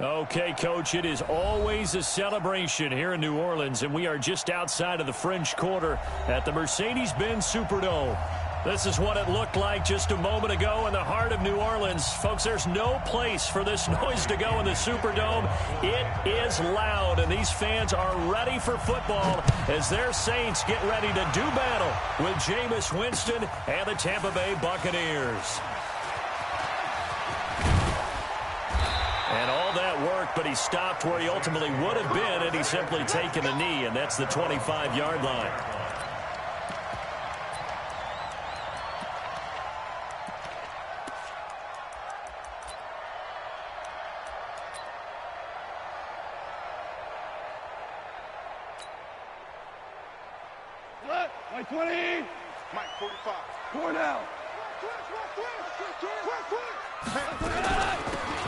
Okay, Coach, it is always a celebration here in New Orleans, and we are just outside of the French Quarter at the Mercedes-Benz Superdome. This is what it looked like just a moment ago in the heart of New Orleans. Folks, there's no place for this noise to go in the Superdome. It is loud, and these fans are ready for football as their Saints get ready to do battle with Jameis Winston and the Tampa Bay Buccaneers. And all that work, but he stopped where he ultimately would have been had he simply taken a knee, and that's the 25-yard line. Mike 20. Mike 45. 4 down.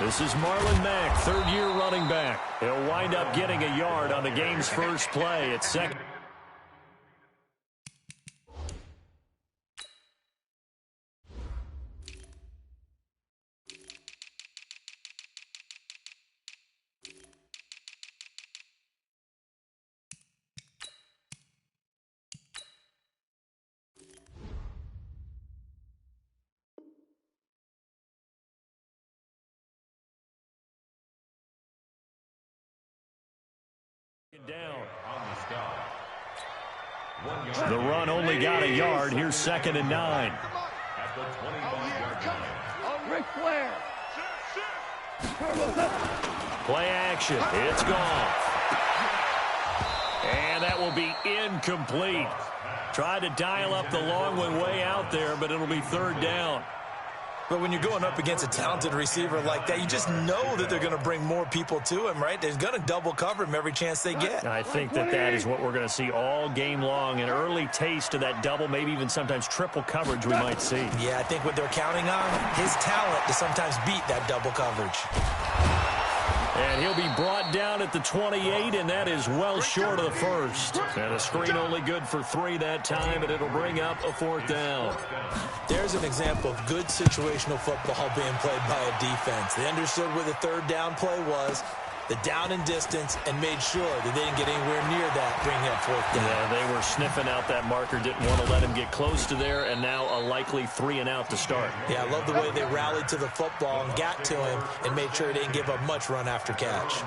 This is Marlon Mack, third-year running back. He'll wind up getting a yard on the game's first play at second. Down. The run only got a yard. Here's 2nd and 9. Ric Flair. Play action. It's gone. And that will be incomplete. Tried to dial up the long one way out there, but it'll be 3rd down. But when you're going up against a talented receiver like that, you just know that they're going to bring more people to him, right? They're going to double cover him every chance they get. I think that is what we're going to see all game long, an early taste of that double, maybe even sometimes triple coverage we might see. Yeah, I think what they're counting on, his talent to sometimes beat that double coverage. And he'll be brought down at the 28, and that is well short of the first. And a screen only good for 3 that time, and it'll bring up a 4th down. There's an example of good situational football being played by a defense. They understood where the 3rd down play was, the down and distance, and made sure that they didn't get anywhere near that, bringing up 4th down. Yeah, they were sniffing out that marker, didn't want to let him get close to there, and now a likely 3 and out to start. Yeah, I love the way they rallied to the football and got to him and made sure he didn't give up much run after catch.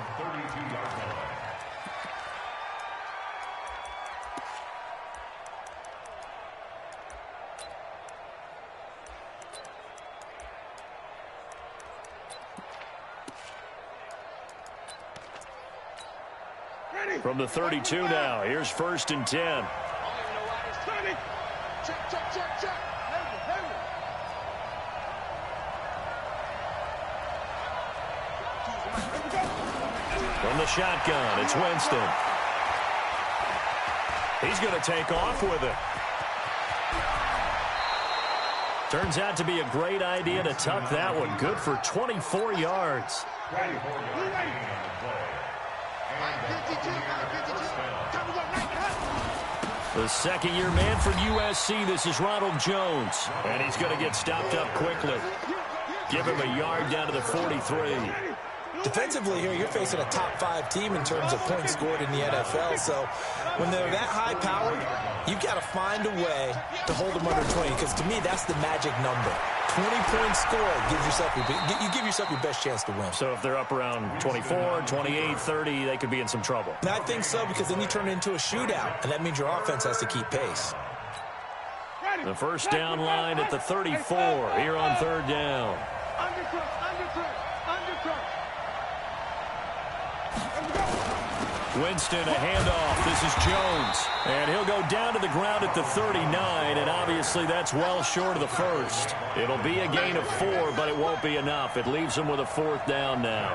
From the 32 now, here's 1st and 10. From the shotgun, it's Winston. He's going to take off with it. Turns out to be a great idea to tuck that one. Good for 24 yards. The second-year man for USC, this is Ronald Jones. And he's going to get stopped up quickly. Give him a yard down to the 43. Defensively here, you're facing a top-5 team in terms of points scored in the NFL. So when they're that high-powered, you've got to find a way to hold them under 20. Because to me, that's the magic number. 20 points scored, you give yourself your best chance to win. So if they're up around 24, 28, 30, they could be in some trouble. And I think so, because then you turn it into a shootout, and that means your offense has to keep pace. The first down line at the 34 here on 3rd down. Winston, a handoff. This is Jones. And he'll go down to the ground at the 39, and obviously that's well short of the first. It'll be a gain of 4, but it won't be enough. It leaves him with a 4th down now.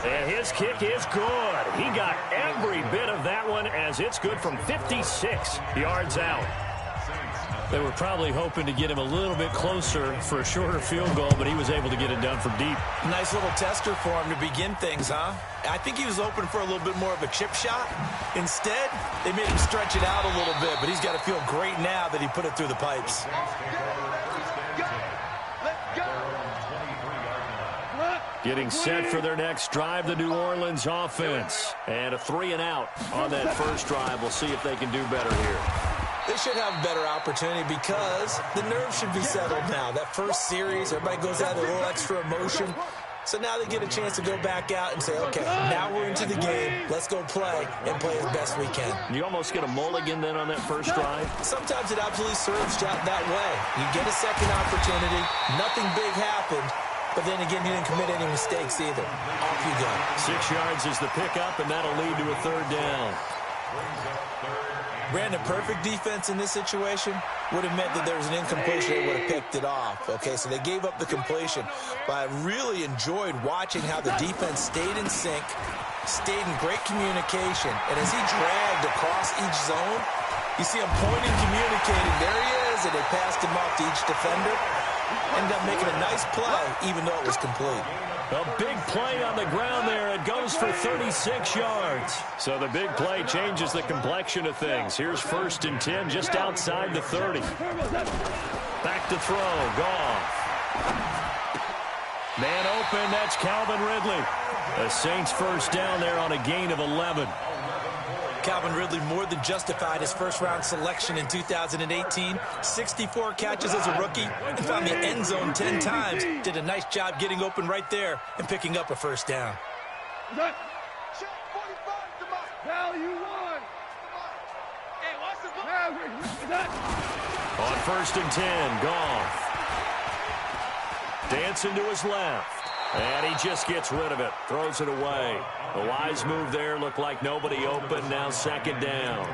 And his kick is good. He got every bit of that one, as it's good from 56 yards out. They were probably hoping to get him a little bit closer for a shorter field goal, but he was able to get it done from deep. Nice little tester for him to begin things, huh? I think he was hoping for a little bit more of a chip shot. Instead, they made him stretch it out a little bit, but he's got to feel great now that he put it through the pipes. Getting set for their next drive, the New Orleans offense. And a 3-and-out on that first drive. We'll see if they can do better here. They should have a better opportunity because the nerves should be settled now. That first series, everybody goes out with a little extra emotion. So now they get a chance to go back out and say, okay, now we're into the game. Let's go play and play as best we can. You almost get a mulligan then on that first drive? Sometimes it absolutely serves out that way. You get a second opportunity. Nothing big happened. But then again, you didn't commit any mistakes either. Off you go. 6 yards is the pickup, and that'll lead to a third down. Brandon, perfect defense in this situation would have meant that there was an incompletion. They would have picked it off. Okay, so they gave up the completion. But I really enjoyed watching how the defense stayed in sync, stayed in great communication. And as he dragged across each zone, you see him pointing, communicating. There he is, and they passed him off to each defender. Ended up making a nice play, even though it was complete. A big play on the ground there. It goes for 36 yards. So the big play changes the complexion of things. Here's 1st and 10 just outside the 30. Back to throw. Goff. Man open. That's Calvin Ridley. The Saints first down there on a gain of 11. Calvin Ridley more than justified his first-round selection in 2018. 64 catches as a rookie and found the end zone 10 times. Did a nice job getting open right there and picking up a first down. Val, you won. On 1st and 10, Goff. Dancing to his left. And he just gets rid of it. Throws it away. A wise move there. Looked like nobody open. Now 2nd down.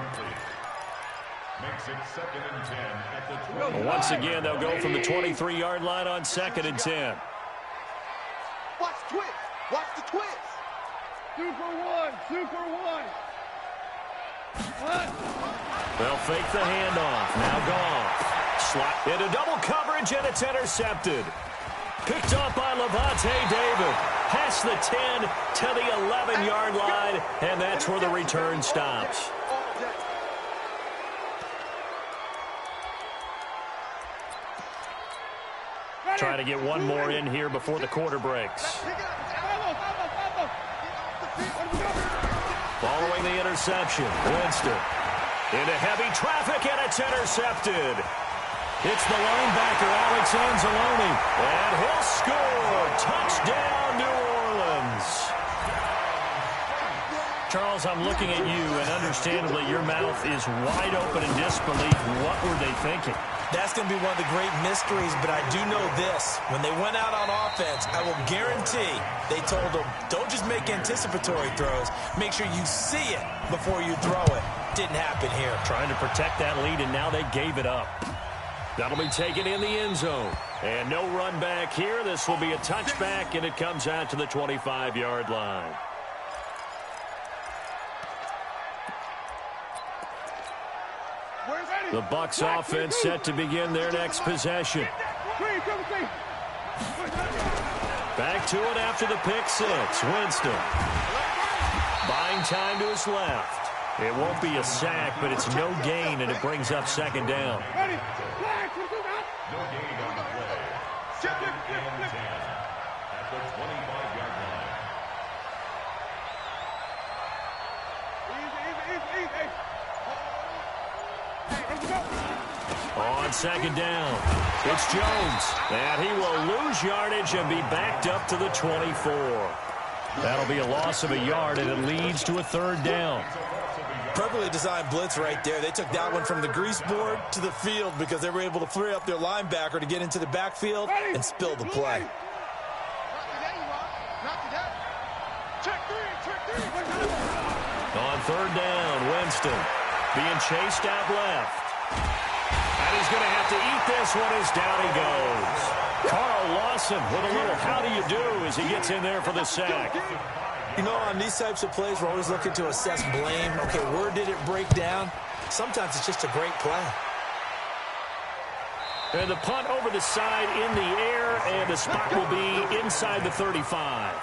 Once again, they'll go from the 23-yard line on 2nd and 10. Watch twist. Watch the twist. 2 for 1. 2 for 1. They'll fake the handoff. Now Goff. Slot into double coverage, and it's intercepted. Picked up by Levante David. Past the 10 to the 11-yard line, and that's where the return stops. Trying to get one more in here before the quarter breaks. Following the interception, Winston into heavy traffic, and it's intercepted. It's the linebacker, Alex Anzalone, and he'll score. Touchdown, New Orleans. Charles, I'm looking at you, and understandably, your mouth is wide open in disbelief. What were they thinking? That's going to be one of the great mysteries, but I do know this. When they went out on offense, I will guarantee they told them, don't just make anticipatory throws. Make sure you see it before you throw it. Didn't happen here. Trying to protect that lead, and now they gave it up. That'll be taken in the end zone. And no run back here. This will be a touchback, and it comes out to the 25-yard line. The Bucs offense set to begin their next possession. Back to it after the pick six. Winston. Buying time to his left. It won't be a sack, but it's no gain, and it brings up 2nd down. On 2nd down, it's Jones. And he will lose yardage and be backed up to the 24. That'll be a loss of a yard, and it leads to a 3rd down. Perfectly designed blitz right there. They took that one from the grease board to the field because they were able to free up their linebacker to get into the backfield and spill the play. On 3rd down, Winston being chased out left. And he's going to have to eat this one as down he goes. Carl Lawson with a little how do you do as he gets in there for the sack. You know, on these types of plays, we're always looking to assess blame. Okay, where did it break down? Sometimes it's just a great play. And the punt over the side in the air, and the spot will be inside the 35.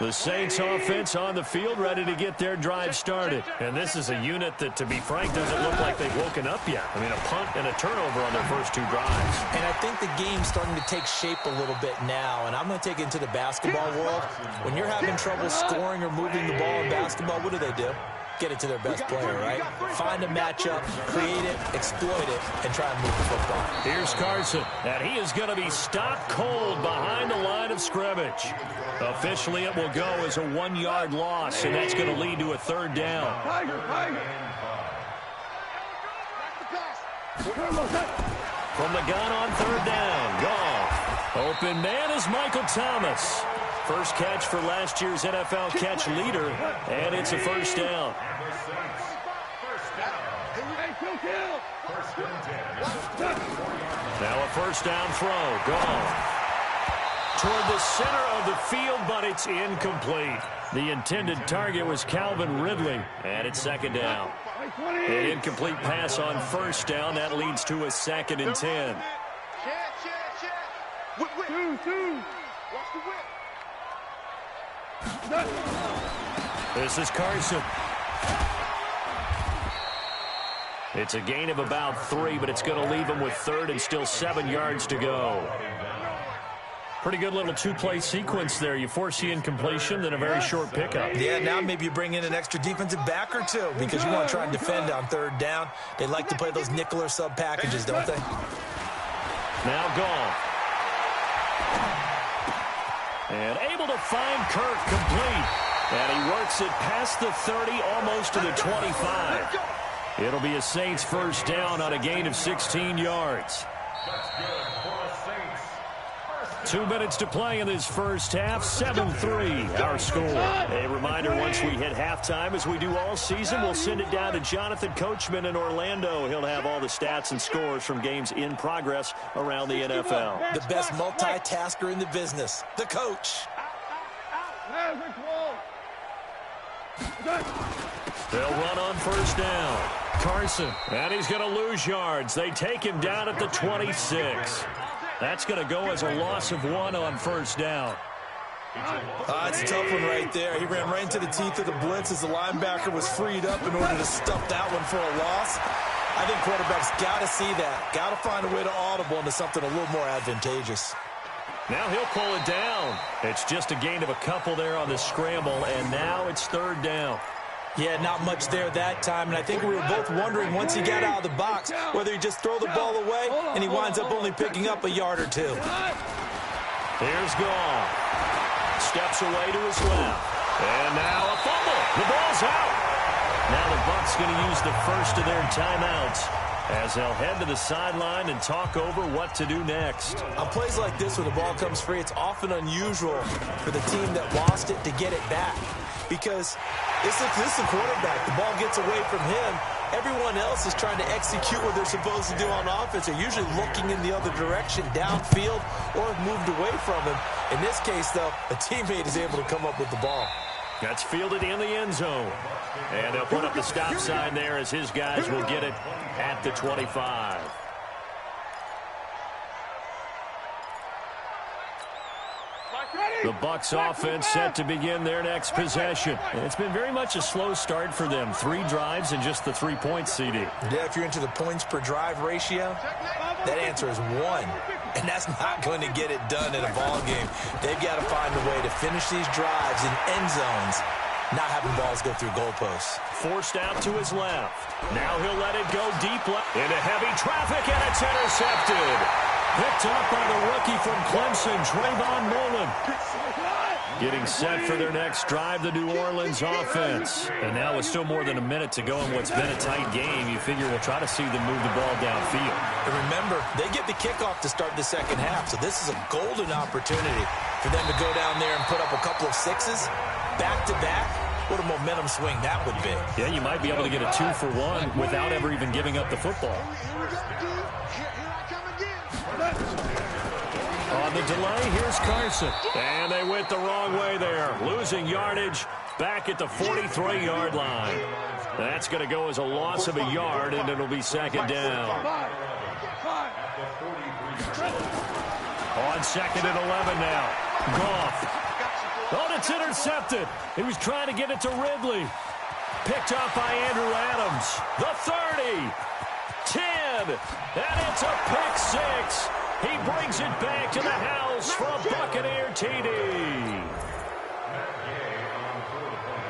The Saints offense on the field, ready to get their drive started. And this is a unit that, to be frank, doesn't look like they've woken up yet. I mean, a punt and a turnover on their first 2 drives. And I think the game's starting to take shape a little bit now. And I'm going to take it into the basketball world. When you're having trouble scoring or moving the ball in basketball, what do? Get it to their best player, right? Find a matchup, create it, exploit it, and try and move the football. Here's Carson, and he is going to be stopped cold behind the line of scrimmage. Officially, it will go as a 1-yard loss, and that's going to lead to a 3rd down. From the gun on 3rd down, Goff. Open man is Michael Thomas. First catch for last year's NFL catch leader, and it's a 1st down. Now a 1st down throw. Goff toward the center of the field, but it's incomplete. The intended target was Calvin Ridley, and it's 2nd down. An incomplete pass on 1st down. That leads to a 2nd and 10. This is Carson. It's a gain of about 3, but it's going to leave him with 3rd and still 7 yards to go. Pretty good little 2-play sequence there. You force the incompletion, then a very short pickup. Yeah, now maybe you bring in an extra defensive back or 2 because you want to try and defend on 3rd down. They like to play those nickel or sub packages, don't they? Now Goff. And able to find Kirk complete. And he works it past the 30, almost to the 25. It'll be a Saints 1st down on a gain of 16 yards. 2 minutes to play in this first half. 7-3 our score. A reminder, once we hit halftime, as we do all season, we'll send it down to Jonathan Coachman in Orlando. He'll have all the stats and scores from games in progress around the NFL. The best multitasker in the business, the coach. They'll run on 1st down. Carson, and he's going to lose yards. They take him down at the 26. That's going to go as a loss of 1 on 1st down. That's a tough one right there. He ran right into the teeth of the blitz as the linebacker was freed up in order to stuff that one for a loss. I think quarterbacks got to see that. Got to find a way to audible into something a little more advantageous. Now he'll pull it down. It's just a gain of a couple there on the scramble, and now it's 3rd down. Yeah, not much there that time, and I think we were both wondering once he got out of the box whether he just throw the ball away and he winds up only picking up a yard or 2. Here's Goff. Steps away to his left. And now a fumble. The ball's out. Now the Bucs going to use the first of their timeouts as they'll head to the sideline and talk over what to do next. On plays like this where the ball comes free, it's often unusual for the team that lost it to get it back. Because this is the quarterback. The ball gets away from him. Everyone else is trying to execute what they're supposed to do on offense. They're usually looking in the other direction, downfield, or have moved away from him. In this case, though, a teammate is able to come up with the ball. That's fielded in the end zone. And they'll put up the stop sign there as his guys will get it at the 25. The Bucs offense set to begin their next possession. And it's been very much a slow start for them. 3 drives and just the 3 points, CD. Yeah, if you're into the points per drive ratio, that answer is 1. And that's not going to get it done in a ball game. They've got to find a way to finish these drives in end zones, not having balls go through goalposts. Forced out to his left. Now he'll let it go deep left into heavy traffic, and it's intercepted. Picked up by the rookie from Clemson, Trayvon Mullen. Getting set for their next drive, the New Orleans offense. And now with still more than a minute to go in what's been a tight game, you figure we'll try to see them move the ball downfield. And remember, they get the kickoff to start the second half, so this is a golden opportunity for them to go down there and put up a couple of 6s back-to-back. What a momentum swing that would be. Yeah, you might be able to get a 2-for-1 without ever even giving up the football. On the delay, here's Carson. And they went the wrong way there. Losing yardage back at the 43-yard line. That's going to go as a loss of a yard, and it'll be 2nd down. On 2nd and 11 now. Goff Oh, it's intercepted. He was trying to get it to Ridley. Picked up by Andrew Adams. The 30. 10. And it's a pick six. He brings it back to the house for a Buccaneer TD.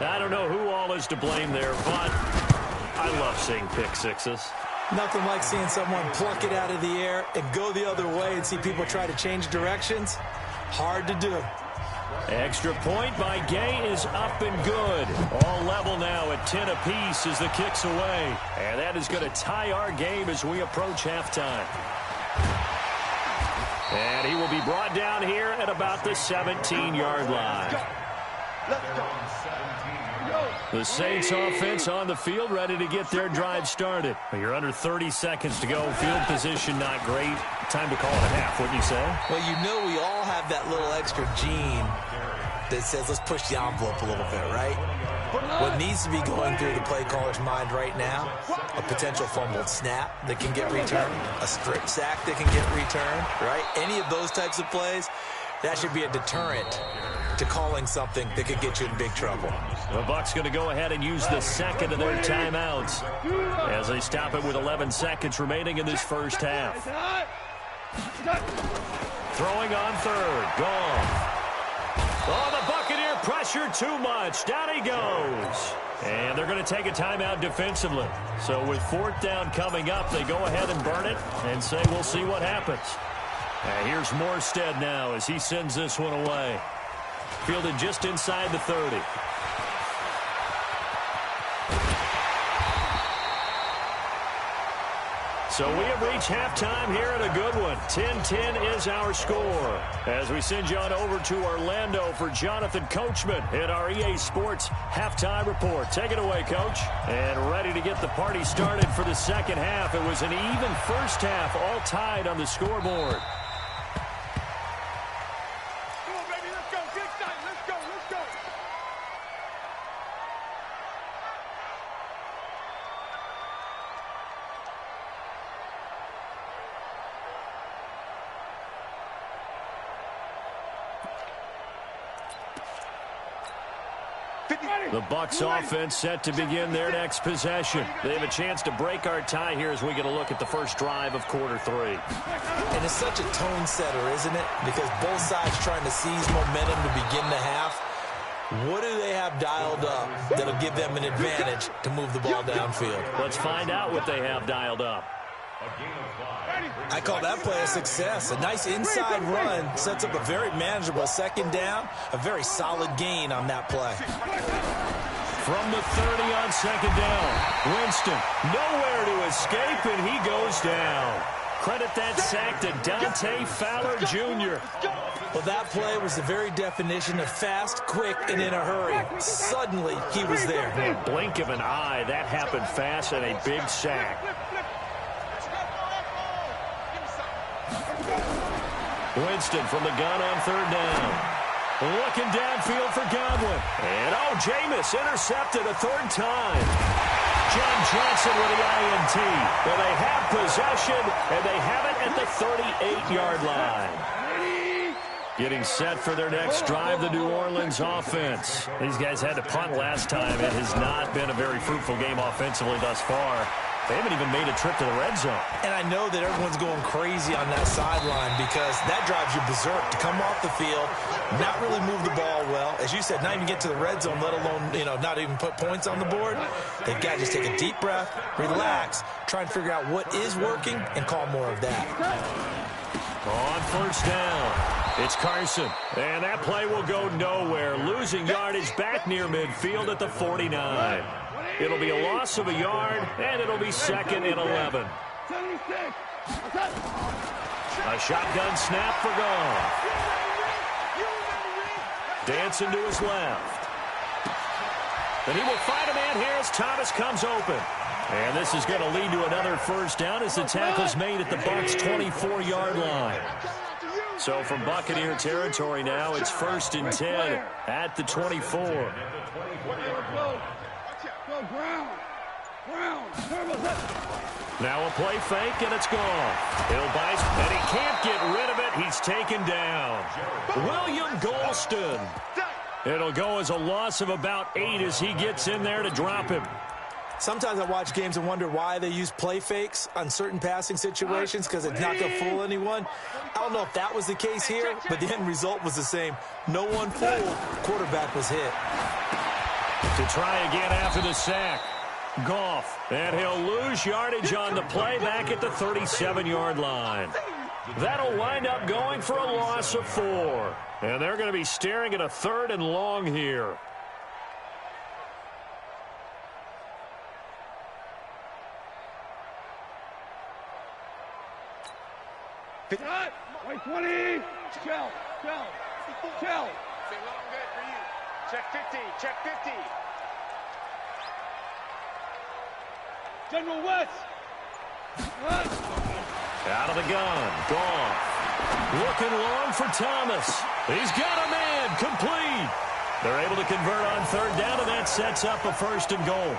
I don't know who all is to blame there, but I love seeing pick sixes. Nothing like seeing someone pluck it out of the air and go the other way and see people try to change directions. Hard to do. Extra point by Gay is up and good. All level now at 10 apiece as the kick's away. And that is going to tie our game as we approach halftime. And he will be brought down here at about the 17-yard line. The Saints offense on the field, ready to get their drive started. You're under 30 seconds to go. Field position not great. Time to call it a half, wouldn't you say? Well, you know we all have that little extra gene that says let's push the envelope a little bit, right? What needs to be going through the play caller's mind right now, a potential fumbled snap that can get returned, a strip sack that can get returned, right? Any of those types of plays, that should be a deterrent to calling something that could get you in big trouble. The Bucs going to go ahead and use the second of their timeouts as they stop it with 11 seconds remaining in this first half. Throwing on third. Gone. Oh, the Buccaneer pressure too much. Down he goes. And they're going to take a timeout defensively. So with fourth down coming up, they go ahead and burn it and say we'll see what happens. Here's Morstead now as he sends this one away. Fielded just inside the 30. So we have reached halftime here at a good one. 10-10 is our score. As we send you on over to Orlando for Jonathan Coachman in our EA Sports halftime report. Take it away, Coach. And ready to get the party started for the second half. It was an even first half, all tied on the scoreboard. The Bucs offense set to begin their next possession. They have a chance to break our tie here as we get a look at the first drive of quarter three. And it's such a tone setter, isn't it? Because both sides trying to seize momentum to begin the half. What do they have dialed up that'll give them an advantage to move the ball downfield? Let's find out what they have dialed up. I call that play a success. A nice inside run sets up a very manageable second down, a very solid gain on that play. From the 30 on second down, Winston nowhere to escape, and he goes down. Credit that sack to Dante Fowler Jr. Well, that play was the very definition of fast, quick, and in a hurry. Suddenly, he was there. In a blink of an eye, that happened fast and a big sack. Winston from the gun on third down. Looking downfield for Godwin. And, oh, Jameis intercepted a third time. John Johnson with the INT. Well, they have possession, and they have it at the 38-yard line. Getting set for their next drive, the New Orleans offense. These guys had to punt last time. It has not been a very fruitful game offensively thus far. They haven't even made a trip to the red zone. And I know that everyone's going crazy on that sideline because that drives you berserk to come off the field, not really move the ball well. As you said, not even get to the red zone, let alone, not even put points on the board. They've got to just take a deep breath, relax, try and figure out what is working, and call more of that. On first down, it's Carson. And that play will go nowhere. Losing yardage back near midfield at the 49. It'll be a loss of a yard, and it'll be second and 11. A shotgun snap for Goff. Dancing to his left. And he will find a man here as Thomas comes open. And this is going to lead to another first down as the tackle's made at the Bucs' 24-yard line. So from Buccaneer territory now, it's 1st and 10 at the 24. Now a play fake, and it's gone. He'll bite, and he can't get rid of it. He's taken down. William Golston. It'll go as a loss of about 8 as he gets in there to drop him. Sometimes I watch games and wonder why they use play fakes on certain passing situations because it's not going to fool anyone. I don't know if that was the case here, but the end result was the same. No one fooled. Quarterback was hit. To try again after the sack. Goff, and he'll lose yardage on the play back at the 37-yard line. That'll wind up going for a loss of 4. And they're going to be staring at a 3rd and long here. Right 20. Shell. Check 50. Check 50. General West. Out of the gun. Goff. Looking long for Thomas. He's got a man. Complete. They're able to convert on 3rd down, and that sets up a 1st and goal.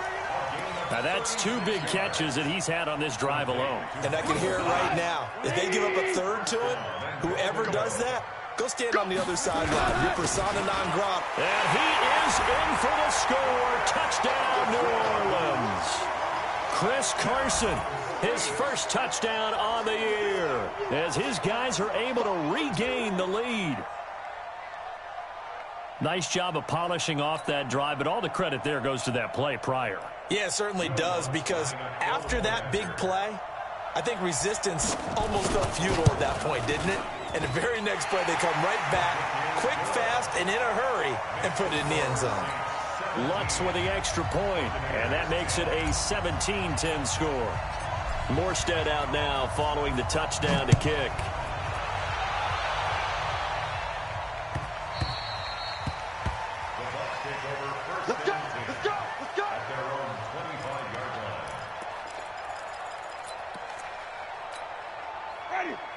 Now, that's 2 big catches that he's had on this drive alone. And I can hear it right now. If they give up a 3rd to him, whoever does that, go stand on the other sideline. Your persona non grata. And he is in for the score. Touchdown, New Orleans. Chris Carson, his first touchdown on the year, as his guys are able to regain the lead. Nice job of polishing off that drive, but all the credit there goes to that play prior. Yeah, it certainly does, because after that big play, I think resistance almost felt futile at that point, didn't it? And the very next play, they come right back, quick, fast, and in a hurry, and put it in the end zone. Lutz with the extra point, and that makes it a 17-10 score. Morstead out now following the touchdown to kick.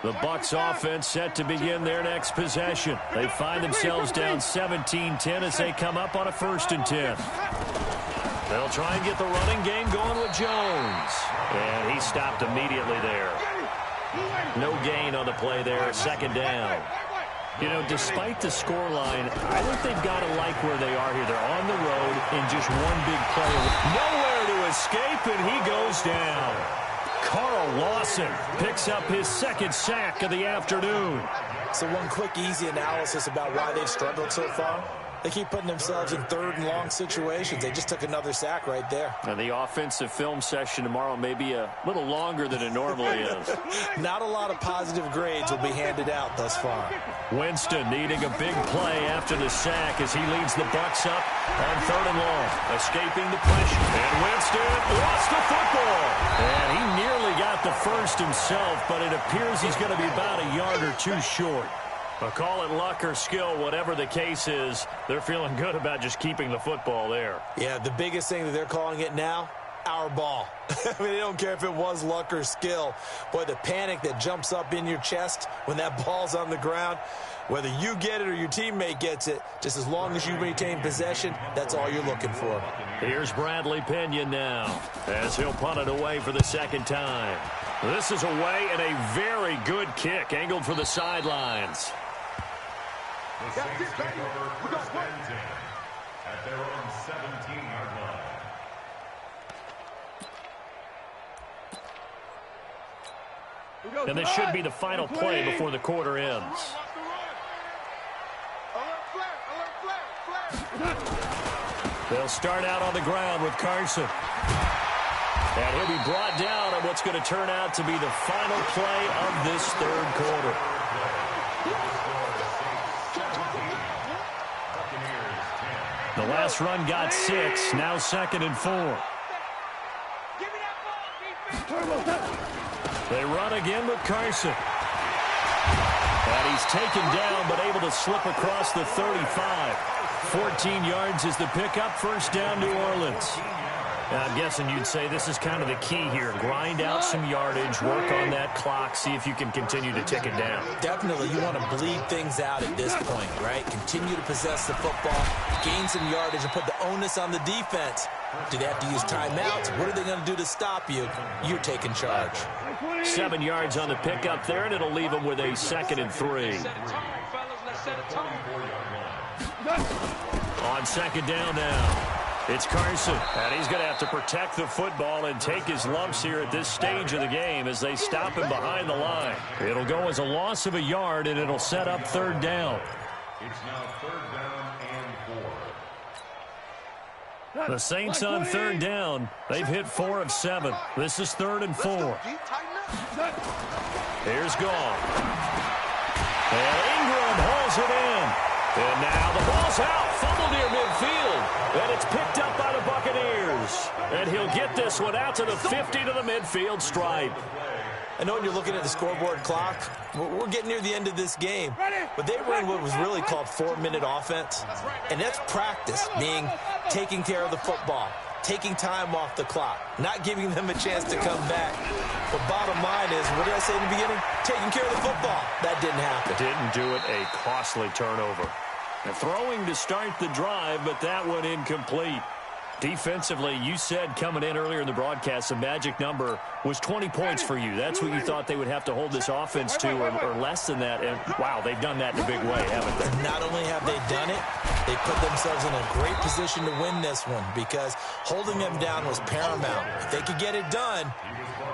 The Bucs offense set to begin their next possession. They find themselves down 17-10 as they come up on a 1st and 10. They'll try and get the running game going with Jones. And he stopped immediately there. No gain on the play there, 2nd down. You know, despite the scoreline, I think they've got to like where they are here. They're on the road in just one big play. Nowhere to escape, and he goes down. Carl Lawson picks up his 2nd sack of the afternoon. So one quick, easy analysis about why they've struggled so far. They keep putting themselves in 3rd and long situations. They just took another sack right there. And the offensive film session tomorrow may be a little longer than it normally is. Not a lot of positive grades will be handed out thus far. Winston needing a big play after the sack as he leads the Bucs up on 3rd and long. Escaping the pressure. And Winston lost the football. And he nearly got the 1st himself, but it appears he's going to be about a yard or 2 short. But call it luck or skill, whatever the case is, they're feeling good about just keeping the football there. Yeah, the biggest thing that they're calling it now, our ball. I mean, they don't care if it was luck or skill. Boy, the panic that jumps up in your chest when that ball's on the ground, whether you get it or your teammate gets it, just as long as you maintain possession, that's all you're looking for. Here's Bradley Pinion now as he'll punt it away for the 2nd time. This is away and a very good kick angled for the sidelines. The Saints take over first and 10 at their own 17-yard line. And this should be the final play before the quarter ends. They'll start out on the ground with Carson. And he'll be brought down on what's going to turn out to be the final play of this 3rd quarter. The last run got 6, now 2nd and 4. They run again with Carson. And he's taken down but able to slip across the 35. 14 yards is the pickup, 1st down New Orleans. I'm guessing you'd say this is kind of the key here. Grind out some yardage, work on that clock, see if you can continue to tick it down. Definitely, you want to bleed things out at this point, right? Continue to possess the football, gain some yardage, and put the onus on the defense. Do they have to use timeouts? What are they going to do to stop you? You're taking charge. 7 yards on the pickup there, and it'll leave them with a 2nd and 3. On second down now. It's Carson, and he's going to have to protect the football and take his lumps here at this stage of the game as they stop him behind the line. It'll go as a loss of a yard, and it'll set up third down. It's now third down and 4. The Saints on third down. They've hit 4 of 7. This is 3rd and 4. Here's Goff. And Ingram hauls it in. And now the ball's out. Fumble near midfield. And it's picked up by the Buccaneers. And he'll get this one out to the 50 to the midfield stripe. I know when you're looking at the scoreboard clock, we're getting near the end of this game. But they ran what was really called 4-minute offense. And that's practice, meaning taking care of the football, taking time off the clock, not giving them a chance to come back. But bottom line is, what did I say in the beginning? Taking care of the football. That didn't happen. Didn't do it. A costly turnover. And throwing to start the drive, but that one incomplete. Defensively, you said coming in earlier in the broadcast, the magic number was 20 points for you. That's what you thought they would have to hold this offense to, or less than that. And, wow, they've done that in a big way, haven't they? Not only have they done it, they put themselves in a great position to win this one because holding them down was paramount. If they could get it done,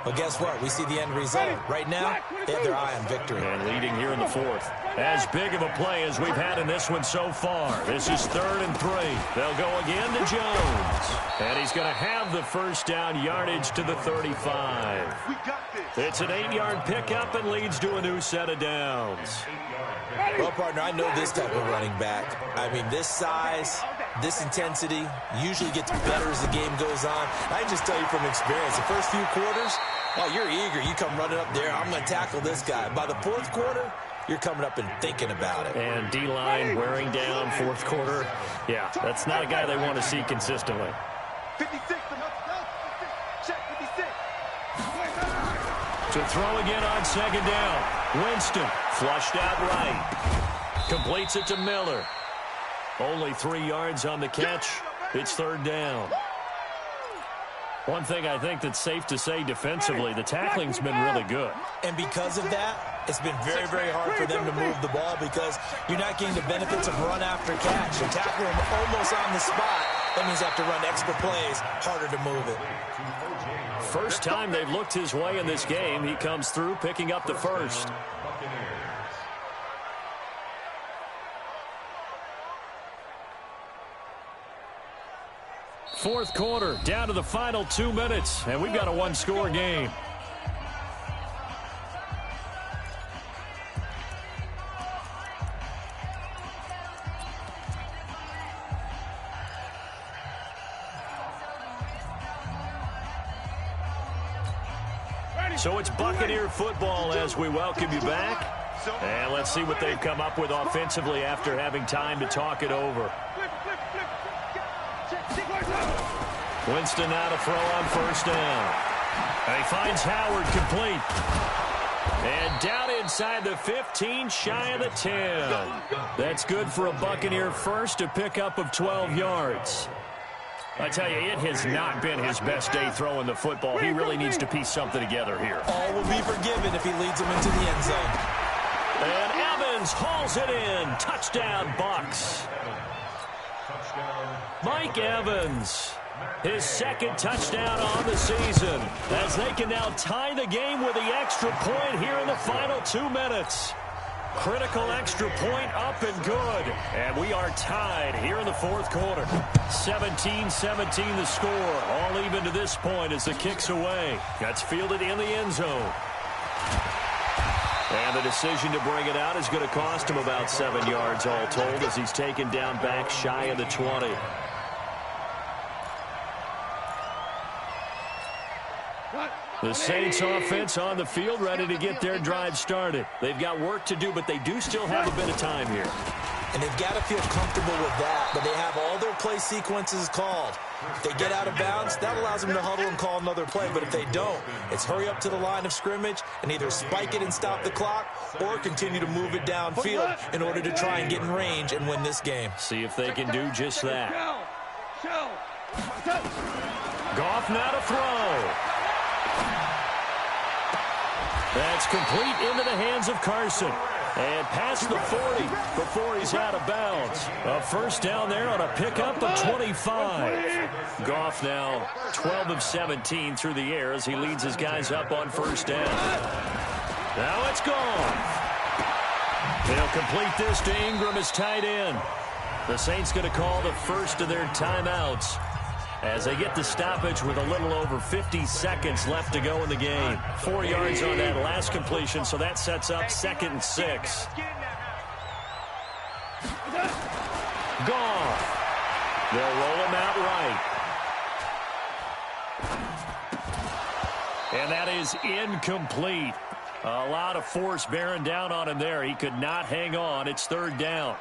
well, guess what? We see the end result. Right now, they have their eye on victory. And leading here in the 4th. As big of a play as we've had in this one so far. This is 3rd and 3. They'll go again to Jones. And he's going to have the first down, yardage to the 35. It's an 8-yard pickup and leads to a new set of downs. Well, partner, I know this type of running back. I mean, this size, this intensity usually gets better as the game goes on. I can just tell you from experience, the first few quarters, oh, you're eager. You come running up there, I'm going to tackle this guy. By the 4th quarter, you're coming up and thinking about it. And D-line wearing down 4th quarter. Yeah, that's not a guy they want to see consistently. 56. Check 56. To throw again on second down. Winston flushed out right. Completes it to Miller. Only 3 yards on the catch. It's 3rd down. One thing I think that's safe to say defensively, the tackling's been really good. And because of that, it's been very, very hard for them to move the ball because you're not getting the benefits of run after catch. You're tackling them almost on the spot. That means you have to run extra plays, harder to move it. First time they've looked his way in this game. He comes through picking up the first. Fourth quarter, down to the final 2 minutes, and we've got a 1-score game. So it's Buccaneer football as we welcome you back. And let's see what they've come up with offensively after having time to talk it over. Winston now to throw on first down. And he finds Howard complete. And down inside the 15, shy of the 10. That's good for a Buccaneer first, a pickup of 12 yards. I tell you, it has not been his best day throwing the football. He really needs to piece something together here. All will be forgiven if he leads them into the end zone. And Evans hauls it in. Touchdown, Bucs. Mike Evans, his 2nd touchdown on the season, as they can now tie the game with the extra point here in the final 2 minutes. Critical extra point up and good. And we are tied here in the 4th quarter. 17-17 the score. All even to this point as the kick's away. That's fielded in the end zone. And the decision to bring it out is going to cost him about 7 yards all told as he's taken down back shy of the 20. The Saints offense on the field ready to get their drive started. They've got work to do, but they do still have a bit of time here. And they've got to feel comfortable with that, but they have all their play sequences called. If they get out of bounds, that allows them to huddle and call another play, but if they don't, it's hurry up to the line of scrimmage and either spike it and stop the clock or continue to move it downfield in order to try and get in range and win this game. See if they can do just that. Goff now to throw. That's complete into the hands of Carson. And past the 40 before he's out of bounds. A first down there on a pickup of 25. Goff now 12 of 17 through the air as he leads his guys up on first down. Now it's gone. They'll complete this to Ingram as tight end. The Saints going to call the first of their timeouts as they get the stoppage with a little over 50 seconds left to go in the game. 4 yards on that last completion, so that sets up 2nd and 6. Gone. They'll roll him out right. And that is incomplete. A lot of force bearing down on him there. He could not hang on. It's 3rd down.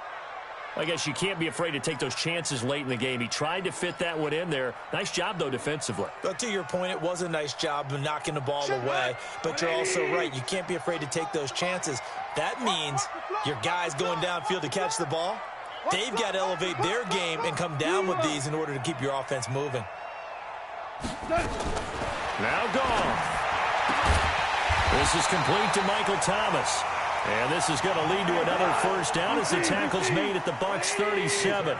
I guess you can't be afraid to take those chances late in the game. He tried to fit that one in there. Nice job, though, defensively. But to your point, it was a nice job of knocking the ball away. But you're also right. You can't be afraid to take those chances. That means your guys going downfield to catch the ball, they've got to elevate their game and come down with these in order to keep your offense moving. Now gone. This is complete to Michael Thomas. And this is going to lead to another first down as the tackle's made at the Bucs 37.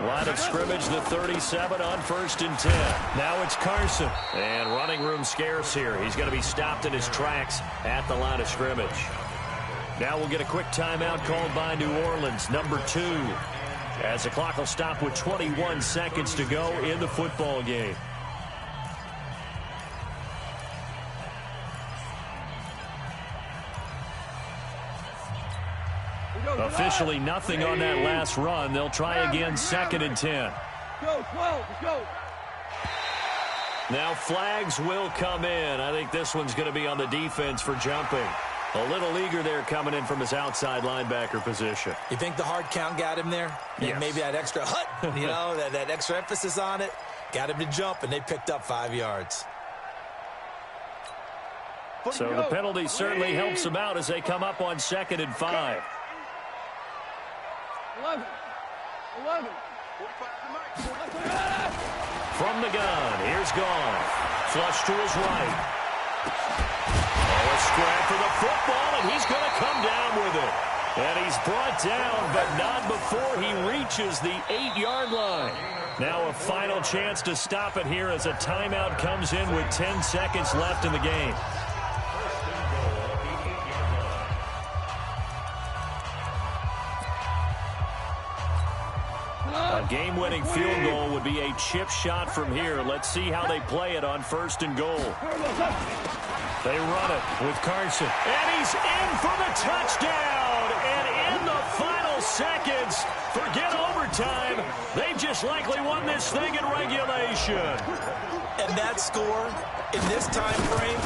Line of scrimmage, the 37 on 1st and 10. Now it's Carson. And running room scarce here. He's going to be stopped in his tracks at the line of scrimmage. Now we'll get a quick timeout called by New Orleans, number 2. As the clock will stop with 21 seconds to go in the football game. Officially nothing on that last run. They'll try again 2nd and 10. Go, 12, let's go. Now flags will come in. I think this one's going to be on the defense for jumping. A little eager there coming in from his outside linebacker position. You think the hard count got him there? Yes. And maybe that extra hut, you know, that extra emphasis on it, got him to jump, and they picked up 5 yards. So the penalty certainly helps them out as they come up on 2nd and 5. 11. From the gun, here's Goff. Flush to his right. Oh, a scrap for the football, and he's going to come down with it. And he's brought down, but not before he reaches the 8-yard line. Now a final chance to stop it here as a timeout comes in with 10 seconds left in the game. A game-winning field goal would be a chip shot from here. Let's see how they play it on 1st and goal. They run it with Carson. And he's in for the touchdown. And in the final seconds, forget overtime. They've just likely won this thing in regulation. And that score in this time frame,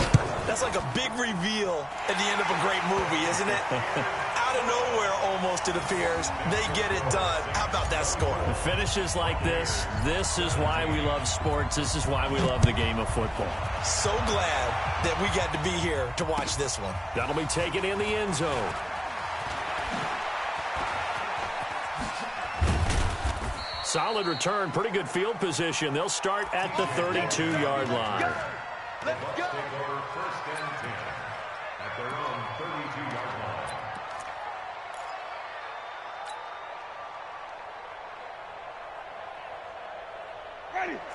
that's like a big reveal at the end of a great movie, isn't it? Out of nowhere, almost, it appears. They get it done. How about that score? Finishes like this is why we love sports. This is why we love the game of football. So glad that we got to be here to watch this one. That'll be taken in the end zone. Solid return, pretty good field position. They'll start at the 32-yard line. Let's go. First and 10 at their own 32-yard line.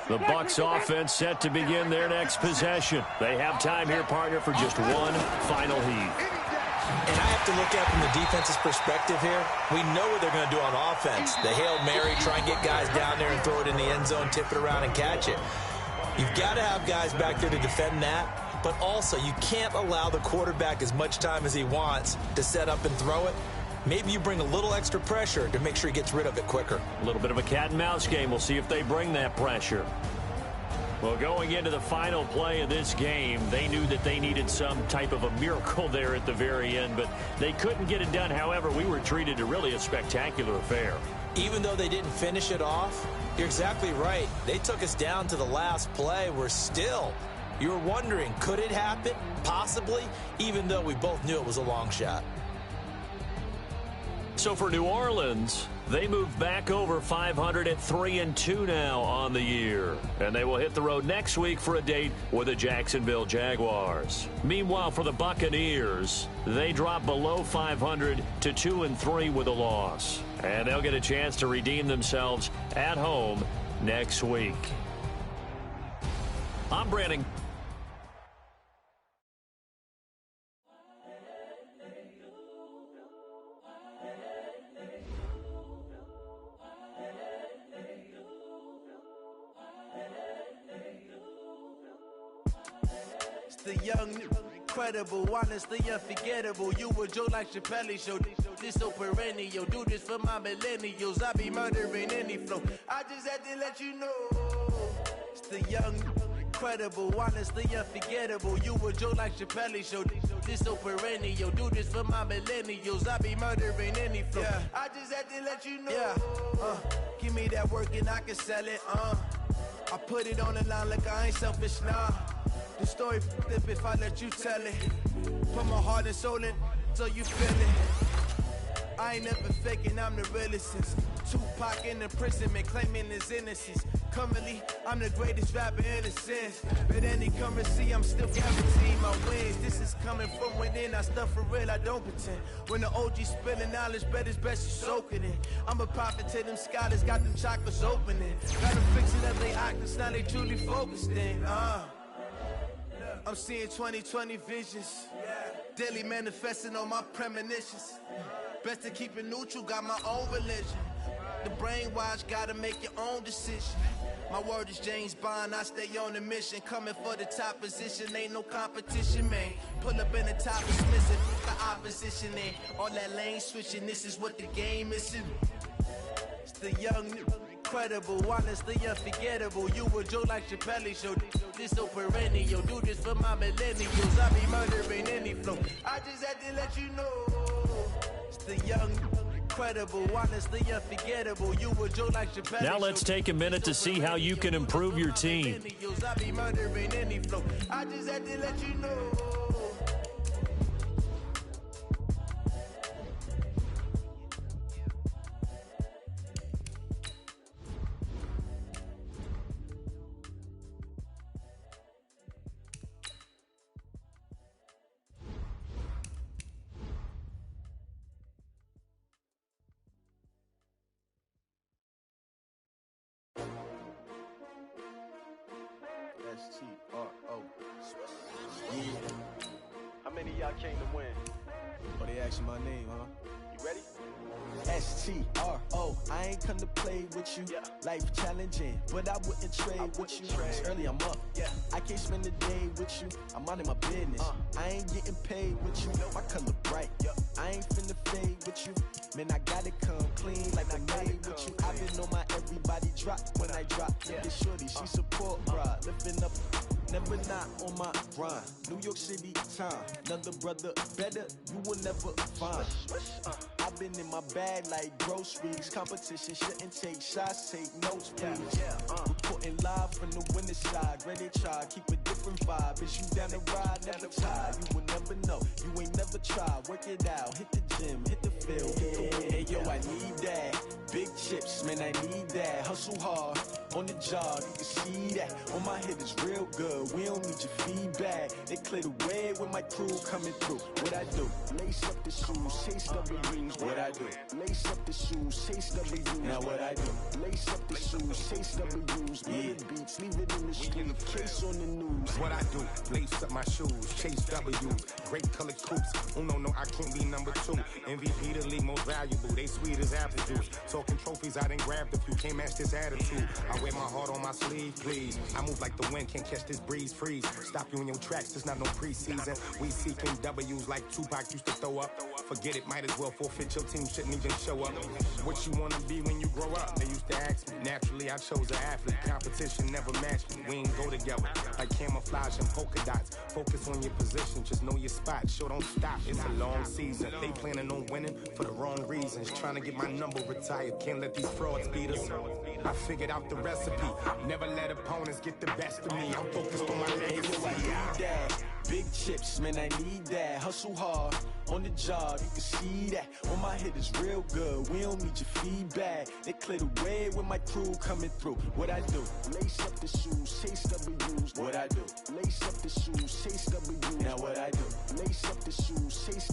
The Bucs offense set to begin their next possession. They have time here, partner, for just one final heave. And I have to look at from the defense's perspective here. We know what they're going to do on offense. The Hail Mary, try and get guys down there and throw it in the end zone, tip it around and catch it. You've got to have guys back there to defend that, but also you can't allow the quarterback as much time as he wants to set up and throw it. Maybe you bring a little extra pressure to make sure he gets rid of it quicker. A little bit of a cat and mouse game. We'll see if they bring that pressure. Well, going into the final play of this game, they knew that they needed some type of a miracle there at the very end, but they couldn't get it done. However, we were treated to really a spectacular affair. Even though they didn't finish it off, you're exactly right. They took us down to the last play. You were wondering, could it happen? Possibly, even though we both knew it was a long shot. So for New Orleans, They move back over 500 at 3-2 now on the year. And they will hit the road next week for a date with the Jacksonville Jaguars. Meanwhile, for the Buccaneers, they drop below 500 to 2-3 with a loss. And they'll get a chance to redeem themselves at home next week. I'm Brandon. The young, incredible, honestly unforgettable. You a Joe like Chappelle show. This so perennial. Do this for my millennials. I be murdering any flow. I just had to let you know. It's the young, incredible, honestly unforgettable. You a Joe like Chappelle show. This so perennial. Do this for my millennials. I be murdering any flow. Yeah. I just had to let you know. Yeah. Give me that work and I can sell it. I put it on the line like I ain't selfish, nah. The story flip if I let you tell it. Put my heart and soul in so you feel it. I ain't never faking, I'm the realest since Tupac in imprisonment, claiming his innocence. Currently, I'm the greatest rapper in a sense. But any currency, I'm still guaranteeing my wins. This is coming from within, I stuff for real, I don't pretend. When the OG spilling knowledge, bet it's best you soak it in. I'm a prophet to them scholars, got them chakras opening. Got them fixing up they octaves, now they truly focused in. I'm seeing 2020 visions. Daily manifesting on my premonitions. Best to keep it neutral, got my own religion. The brainwash, gotta make your own decision. My word is James Bond, I stay on a mission. Coming for the top position, ain't no competition, man. Pull up in the top is missing, the opposition ain't. All that lane switching, this is what the game is. It's the young, incredible, honestly unforgettable. You a Joe like Chappelle show. This so perennial. Do this for my millennials. I be murdering any flow. I just had to let you know. It's the young, incredible, honestly unforgettable. You a Joe like Chappelle. Now let's take a minute to see how you can improve your team. I be murdering any flow. I just had to let you know. S-T-R-O. Yeah. How many of y'all came to win? Oh, they asking my name, huh? You ready? S-T-R-O. I ain't come to play with you. Yeah. Life challenging, but I wouldn't trade with you. It's early, I'm up. Yeah. I can't spend the day with you. I'm out of my business. I ain't getting paid with you. My color bright. I ain't finna fade with you. Man, I gotta come clean like I made with you. I've been on my everybody drop when I drop. Look at shorty, she support ride. Lifting up, never not on my grind. New York City time. Another brother better, you will never find. I've been in my bag like groceries. Competition shouldn't take shots, take notes, please. Reporting live from the winning side. Ready to try, keep a different vibe. Is you down the ride, never tired. You will never know, you ain't never tried. Work it out, hit the gym, hit the field, hit the win. Hey yo, I need that. Big chips, man, I need that. Hustle hard, on the job, you can see that. On my head is real good, we don't need your feedback. They clear the way with my crew coming through. What I do? Lace up the shoes, chase W's. What I do? Lace up the shoes, chase W's. Now what I do? Lace up the shoes, chase W's. Big beats, leave it in the street, case on the news. What I do? Lace up my shoes, chase W's. Great colored coops. Oh no, I can't be number 2. MVP the league most valuable. They sweet as apple juice. Talking trophies, I done grabbed a few. Can't match this attitude. I wear my heart on my sleeve, please. I move like the wind, can't catch this breeze. Freeze. Stop you in your tracks, there's not no preseason. We seeking W's like Tupac used to throw up. Forget it, might as well forfeit. Your team shouldn't even show up. What you wanna be when you grow up? They used to ask me. Naturally, I chose an athlete. Competition never matched me. We ain't go together like camouflage and polka dots. Focus on your position, just know your spot. Sure, don't stop. It's a long season. They planning on winning for the wrong reason. reasons. Trying to get my number retired. Can't let these frauds beat us. I figured out the recipe. Never let opponents get the best of me. I'm focused on my legacy. Big chips, man, I need that. Hustle hard on the job, you can see that. On my head is real good, we don't need your feedback. They clear the way with my crew coming through. What I do? Lace up the shoes, chase W's. What I do? Lace up the shoes, chase W's. Now what I do? Lace up the shoes, chase